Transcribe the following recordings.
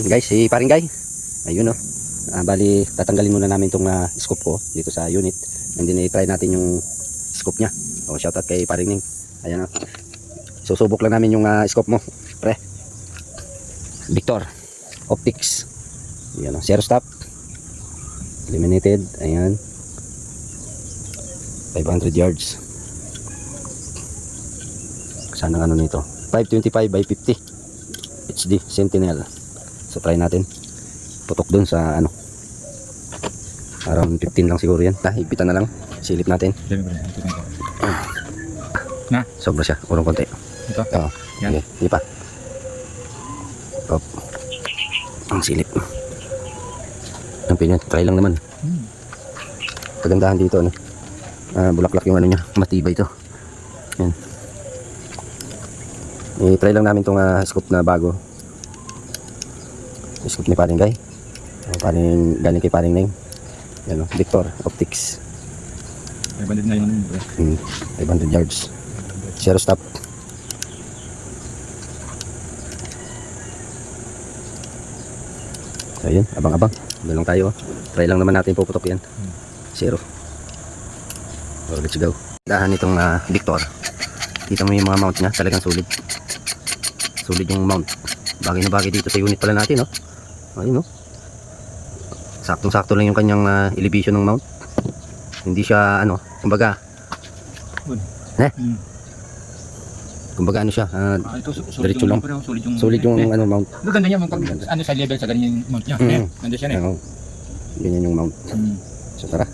Guys, si paring guy. Ayun oh. Bali, tatanggalin muna namin tong scoop ko dito sa unit. And then i-try natin yung scoop niya. O, shoutout kay paring Ning. Ayan oh. Susubok lang namin yung scoop mo, pre. Victor Optics. Ayan oh, zero stop. Eliminated. Ayan. 500 yards. Sana ano nito? 525 by 50 HD Sentinel. So try natin. Putok dun sa ano. Around 15 lang siguro yan. Higpitan na lang. Silip natin. Na? Sobra siya. Urong konti. Ito? Oo. Yan. Okay. Hindi pa. Op. Ang silip. Ang pinyan. Try lang naman. Kagandahan dito. Ano? Bulaklak yung ano niya. Matibay ito. Yan. I-try lang namin itong scoop na bago. Scoop ni paring guy. Galing kay paring Ning. Yan o. Victor Optics. 500 na yun. 500 yards. Zero stop. So yun. Abang-abang. Doon lang tayo. Try lang naman natin puputok yan. Zero. So let's go. Dahan itong Victor. Kita mo yung mga mount niya. Talagang solid. Solid yung mount. Bagay na bagay dito sa unit pala natin, no? Ayun, no? Saktong-sakto lang yung kanyang elevation ng mount. Hindi siya, ano, kumbaga, kumbaga ano siya, diretso lang. Solid yung ano, mount. Maganda niya pag ano sa level sa ganyan yung mount niya. Nandiyan siya na. Ganyan yung mount. So tara.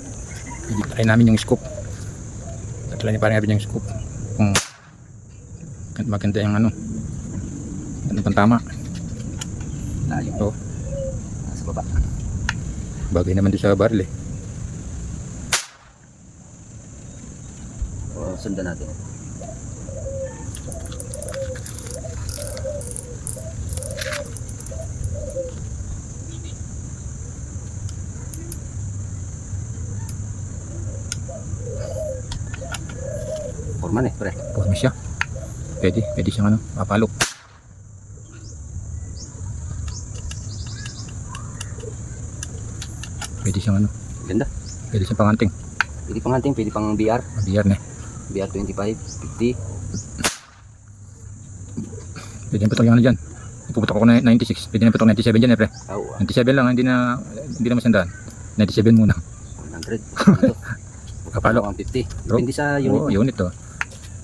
Try namin yung scoop. Try niya parang namin yung scoop. Kung maganda yung ano. Ano pang tama? Layo. Nasa baba. Bagay naman doon sa baril eh. O, sundan natin. Forman eh, pre. Forma siya. Pwede siyang ano, papalok. Pwede siyang ano. Ganda. Pwede siyang panganting. Pwede pang hunting, pwede pang BR. BR na. BR 25, 50. Pwede na putok yung ano dyan. Ipuputok ako na 96. Pwede na putok 97 dyan eh pre. 97 lang, hindi na masandaan. 97 muna. 100. Kapalok. 150. Depende sa unit. Oo, unit to.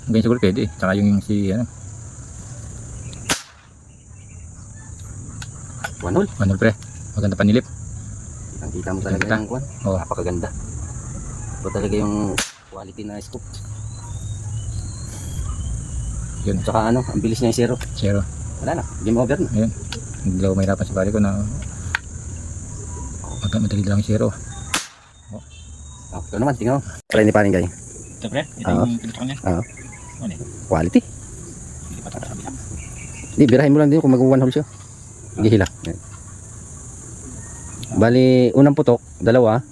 Ganyan siguro pwede. Tsaka yung si ano. 1-hole. Manol pre. Maganda panilip. Nakita mo talaga yung kwan. Oo. Napakaganda. Ito talaga yung quality na scoop. Yun. Tsaka ano, ang bilis niya yung zero. Zero. Wala na, game over na. Ayun. Hindi ako mahirapan sa bali ko na madali lang yung zero. Ito naman, tingnan mo. Try ni paring guy. Ito pre, ito yung pinutok niya. Ano eh? Quality. Hindi pa tapos sabi. Hindi, birahin mo lang din kung mag-1 hole siya. Gihila. Bali, unang putok, dalawa.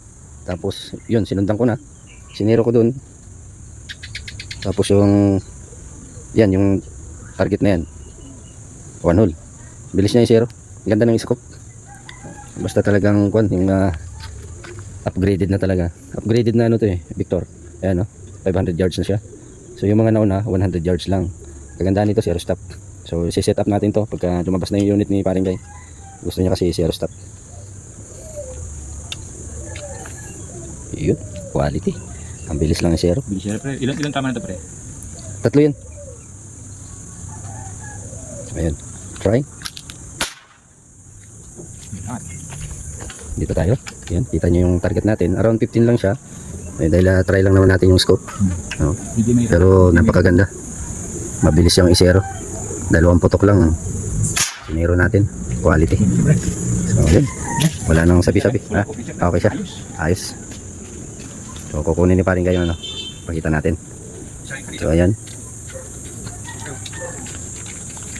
Tapos, yun, sinundan ko na. Sinero ko dun. Tapos yung, yan, yung target na yan. 1 hole. Bilis niya yung zero. Ganda ng scope. Basta talagang, kwan, yung upgraded na talaga. Upgraded na ano to eh, Victor. Ayan no, 500 yards na siya. So yung mga nauna, 100 yards lang. Kagandahan nito, zero stop. So, isi-set up natin to pagka lumabas na yung unit ni paring guy. Gusto niya kasi zero stop. Yun, quality. Ang bilis lang yung zero. Bilis zero pre. Ilan tama na ito pre? Tatlo yun. Ayan, try. Dito tayo. Ayan, kita nyo yung target natin. Around 15 lang siya. Dahil try lang naman natin yung scope. No? Pero napakaganda. Mabilis yung isero. Dalawang putok lang. Sinero natin. Quality. So, yun. Wala nang sabi-sabi. Okay siya. Ayos. So, kukunin ni paring kayo ano. Pakita natin. So, ayan.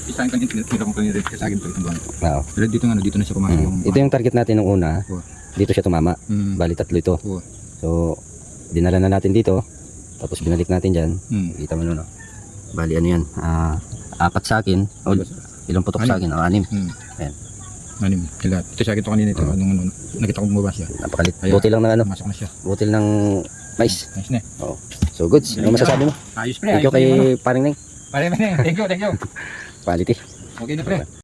Isang kan pinira ko kanina sa akin to itong Oo. Pero dito nga dito na siya kumain yung Ito yung target natin nung una. Dito siya tumama. Bali tatlo ito. So, dinala na natin dito. Tapos binalik natin dyan. Kita mo no. Bali ano yan. 4 sa akin. O, ilang putok sa akin? 6. Ayan. Anim. Kila. Ito sa akin to kanina ito. Nung ano, nakita ko bumaba siya. Napakalit. Kaya- Buti lang ng ano, Masok na siya. butil ng mais. Nice na. Oo. So goods. Ano masasabi mo? Ayos pre. Thank you kay Paring Neng. Pare, thank you, thank you. Quality. Okay na pre.